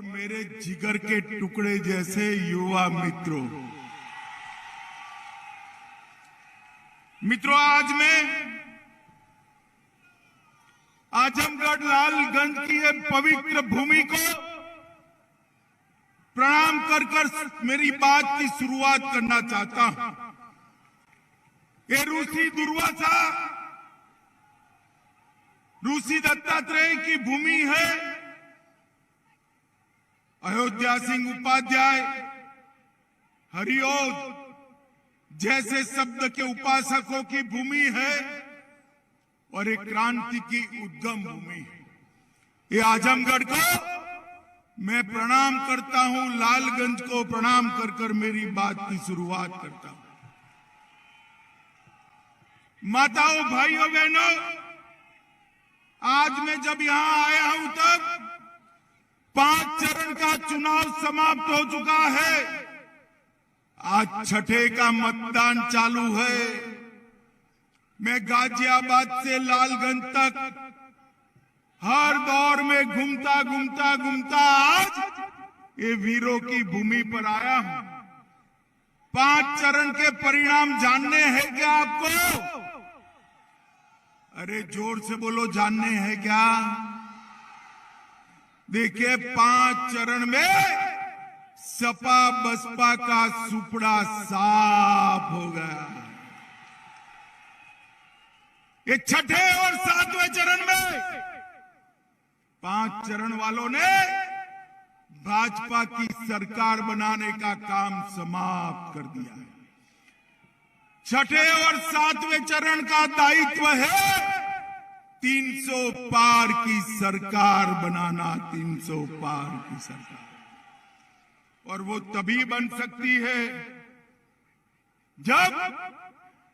और मेरे जिगर के टुकड़े जैसे युवा मित्रों, आज मैं आजमगढ़ लालगंज की ये पवित्र भूमि को प्रणाम कर मेरी बात की शुरुआत करना चाहता हूं। ये ऋषि दुर्वासा, ऋषि दत्तात्रेय की भूमि है। अयोध्या सिंह उपाध्याय, हरिओद जैसे शब्द के उपासकों की भूमि है और एक क्रांति की उद्गम भूमि है। ये आजमगढ़ को मैं प्रणाम करता हूं, लालगंज को प्रणाम कर मेरी बात की शुरुआत करता हूं। माताओं, भाइयों, बहनों, आज मैं जब यहां आया हूं तब 5 चरण का चुनाव समाप्त हो चुका है। आज छठे का मतदान चालू है। मैं गाजियाबाद से लालगंज तक हर दौर में घूमता आज ये वीरों की भूमि पर आया हूं। 5 चरण के परिणाम जानने हैं क्या आपको? अरे जोर से बोलो, जानने हैं क्या? देखिए, 5 चरण में सपा बसपा का सुपड़ा साफ हो गया। ये छठे और 7वें चरण में 5 चरण वालों ने भाजपा की सरकार बनाने का काम समाप्त कर दिया है। छठे और 7वें चरण का दायित्व है 300 पार की सरकार बनाना, 300 पार की सरकार। और वो तभी बन सकती है जब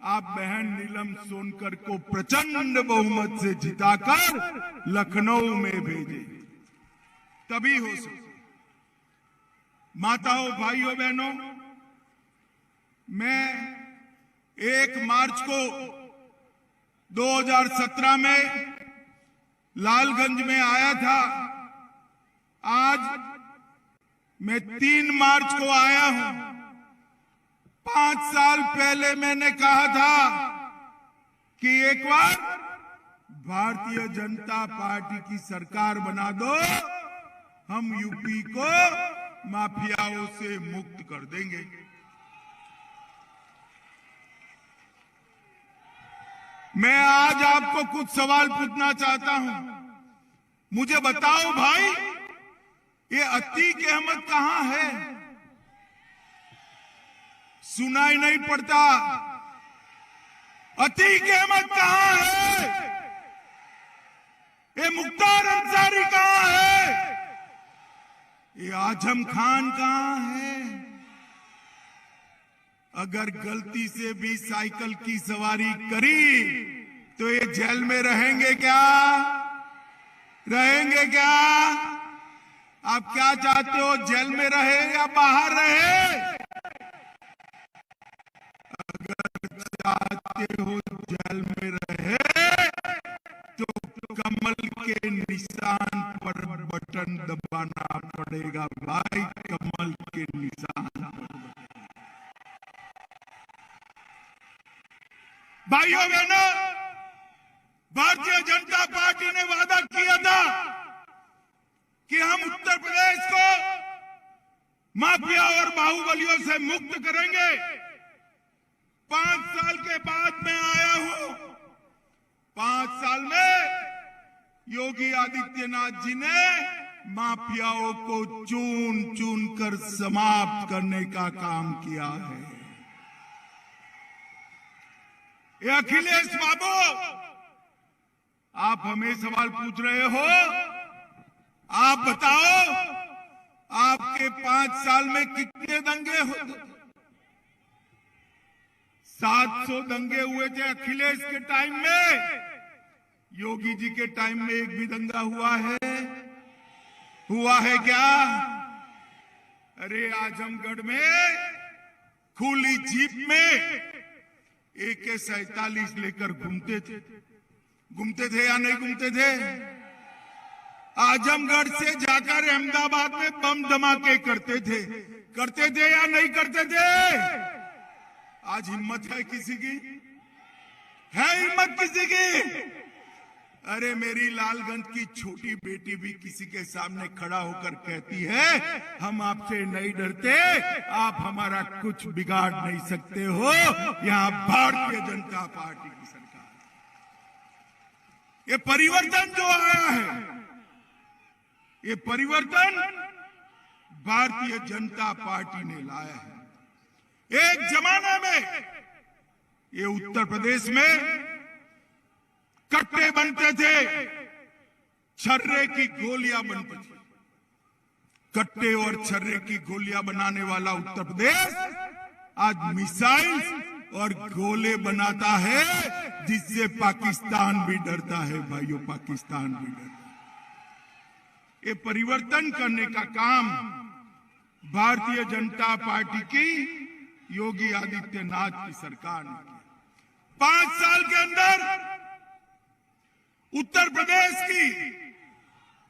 आप बहन नीलम सोनकर को प्रचंड बहुमत से जिताकर लखनऊ में भेजें, तभी हो सकती। माताओं, भाइयों, बहनों, मैं 1 मार्च को 2017 में लालगंज में आया था। आज मैं 3 मार्च को आया हूं। 5 साल पहले मैंने कहा था कि एक बार भारतीय जनता पार्टी की सरकार बना दो, हम यूपी को माफियाओं से मुक्त कर देंगे। मैं आज आपको कुछ सवाल पूछना चाहता हूं। मुझे बताओ भाई, ये अतीक अहमद कहां है? सुनाई नहीं पड़ता। अतीक अहमद कहां है? ये मुख्तार अंसारी कहां है? ये आजम खान कहां है? अगर गलती से भी साइकिल की सवारी करी तो ये जेल में रहेंगे क्या? रहेंगे क्या? आप क्या चाहते हो, जेल में रहे या बाहर रहे? अगर चाहते हो जेल में रहे तो कमल के निशान पर बटन दबाना पड़ेगा भाई, कमल के निशान पर। भाइयों बहनों, भारतीय जनता पार्टी ने वादा किया था कि हम उत्तर प्रदेश को माफिया और बाहुबलियों से मुक्त करेंगे। 5 साल के बाद मैं आया हूं। 5 साल में योगी आदित्यनाथ जी ने माफियाओं को चुन चुन कर समाप्त करने का काम किया है। ये अखिलेश बाबू, आप हमें सवाल पूछ रहे हो, आप बताओ आपके 5 साल में कितने दंगे हुए? 700 दंगे हुए थे अखिलेश के टाइम में। योगी जी के टाइम में एक भी दंगा हुआ है? हुआ है क्या? अरे आजमगढ़ में खुली जीप में AK-47 लेकर घूमते थे या नहीं घूमते थे? आजमगढ़ से जाकर अहमदाबाद में बम धमाके करते थे या नहीं करते थे? आज हिम्मत है किसी की? है हिम्मत किसी की? अरे मेरी लालगंज की छोटी बेटी भी किसी के सामने खड़ा होकर कहती है, हम आपसे नहीं डरते, आप हमारा कुछ बिगाड़ नहीं सकते हो। यहां भारतीय जनता पार्टी की सरकार, ये परिवर्तन जो आया है, ये परिवर्तन भारतीय जनता पार्टी ने लाया है। एक जमाने में ये उत्तर प्रदेश में कट्टे बनते थे, छर्रे की गोलियां बनती थी। कट्टे और छर्रे की गोलियां बनाने वाला उत्तर प्रदेश आज मिसाइल और गोले बनाता है, जिससे पाकिस्तान भी डरता है। भाइयों, पाकिस्तान भी डरता है। ये परिवर्तन करने का काम भारतीय जनता पार्टी की योगी आदित्यनाथ की सरकार ने किया। 5 साल के अंदर उत्तर प्रदेश की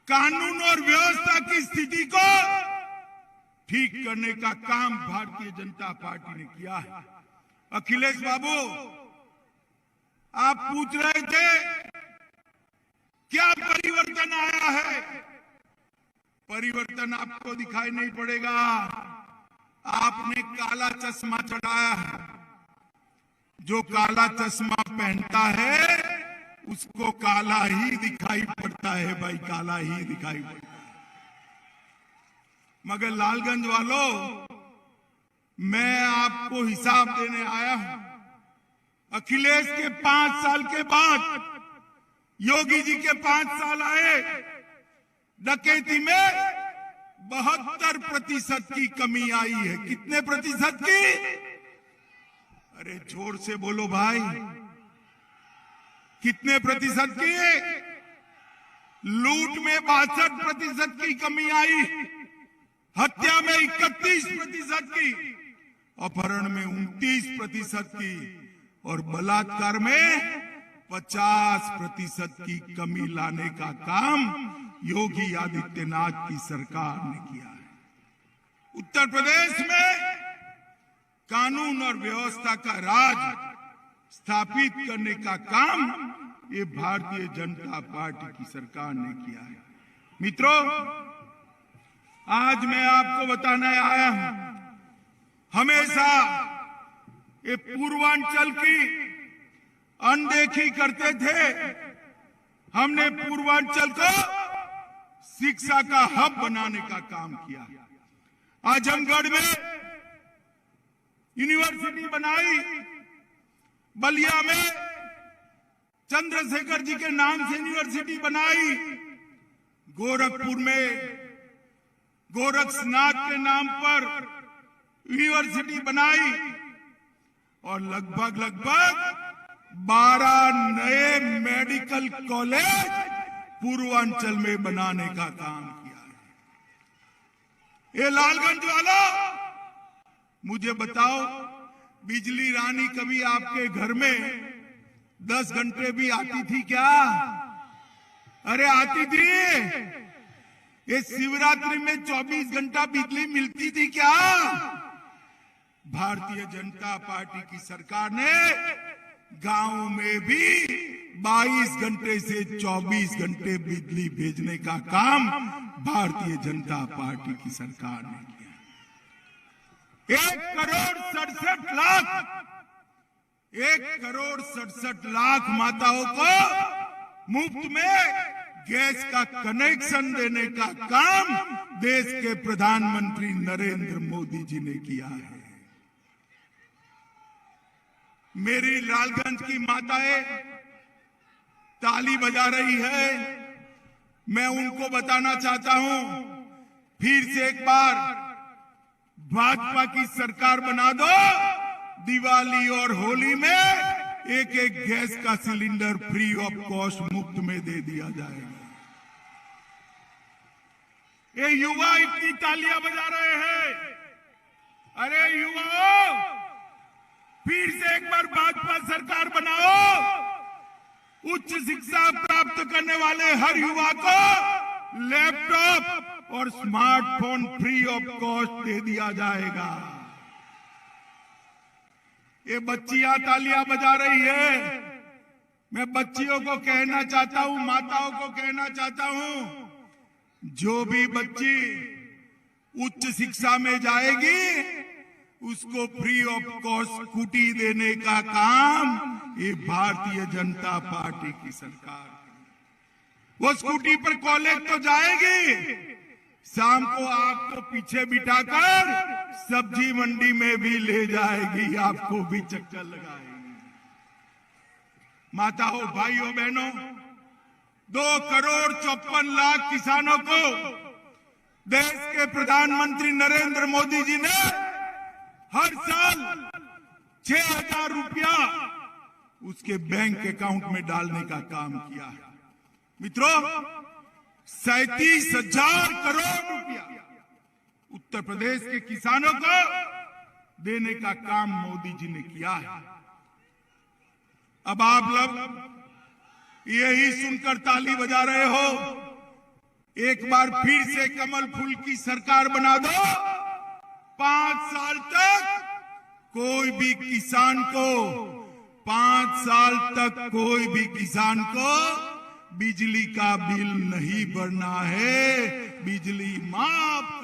कानून और व्यवस्था की स्थिति को ठीक करने का काम भारतीय जनता पार्टी ने किया है। अखिलेश बाबू, आप पूछ रहे थे क्या परिवर्तन आया है? परिवर्तन आपको दिखाई नहीं पड़ेगा। आपने काला चश्मा चढ़ाया है। जो काला चश्मा पहनता है उसको काला ही दिखाई पड़ता है भाई, काला ही दिखाई पड़ता है। मगर लालगंज वालों, मैं आपको हिसाब देने आया हूं। अखिलेश के 5 साल के बाद योगी जी के 5 साल आए। डकैती में 72% की कमी आई है। कितने प्रतिशत की? अरे जोर से बोलो भाई, कितने प्रतिशत की? लूट में 62% की कमी आई, हत्या में 31% की, अपहरण में 29% की और बलात्कार में 50% की कमी लाने का काम योगी आदित्यनाथ की सरकार ने किया है। उत्तर प्रदेश में कानून और व्यवस्था का राज स्थापित करने का काम ये भारतीय जनता पार्टी की सरकार ने किया है। मित्रों, आज मैं आपको बताने आया हूं, हमेशा ये पूर्वांचल की अनदेखी करते थे। हमने पूर्वांचल को शिक्षा का हब बनाने का काम किया। आजमगढ़ में यूनिवर्सिटी बनाई, बलिया में चंद्रशेखर जी के नाम से यूनिवर्सिटी बनाई, गोरखपुर में गोरक्षनाथ के नाम पर यूनिवर्सिटी बनाई और लगभग 12 नए मेडिकल कॉलेज पूर्वांचल में बनाने का काम किया है। ये लालगंज वाला, मुझे बताओ, बिजली रानी कभी आपके घर में 10 घंटे भी आती थी क्या? अरे आती थी। ये शिवरात्रि में 24 घंटा बिजली मिलती थी क्या? भारतीय जनता पार्टी की सरकार ने गांव में भी 22 घंटे से 24 घंटे बिजली भेजने का काम भारतीय जनता पार्टी की सरकार ने किया। 1 करोड़ 67 लाख माताओं को मुफ्त में गैस का कनेक्शन देने का काम देश के प्रधानमंत्री नरेंद्र मोदी जी ने किया है। मेरी लालगंज की माताएं ताली बजा रही है। मैं उनको बताना चाहता हूं, फिर से एक बार भाजपा की सरकार बना दो, दिवाली और होली में एक गैस का सिलेंडर फ्री ऑफ कॉस्ट मुफ्त में दे दिया जाएगा। ये युवा इतनी तालियां बजा रहे हैं। अरे युवाओं, फिर से एक बार भाजपा सरकार बनाओ। उच्च शिक्षा प्राप्त करने वाले हर युवा को लैपटॉप और स्मार्टफोन फ्री ऑफ कॉस्ट दे दिया जाएगा। ये बच्चियां तालियां बजा रही है। मैं बच्चियों को कहना चाहता हूं, माताओं को कहना चाहता हूं, जो भी बच्ची उच्च शिक्षा में जाएगी उसको फ्री ऑफ कॉस्ट स्कूटी देने का काम ये भारतीय जनता पार्टी की सरकार। वो स्कूटी पर कॉलेज तो जाएगी, शाम को आपको पीछे बिठाकर सब्जी मंडी में भी ले जाएगी, आपको भी चक्कर लगाएगी। माताओं, भाइयों, बहनों, 2,54,00,000 किसानों को देश के प्रधानमंत्री नरेंद्र मोदी जी ने हर साल 6,000 रुपया उसके बैंक अकाउंट में डालने का काम किया है। मित्रों, 37,000 करोड़ रुपया उत्तर प्रदेश के किसानों को देने का काम मोदी जी ने किया है। अब आप लोग यही सुनकर ताली बजा रहे हो, एक बार फिर से कमल फूल की सरकार बना दो। 5 साल तक कोई भी किसान को 5 साल तक कोई भी किसान को बिजली का बिल नहीं भरना है, बिजली माफ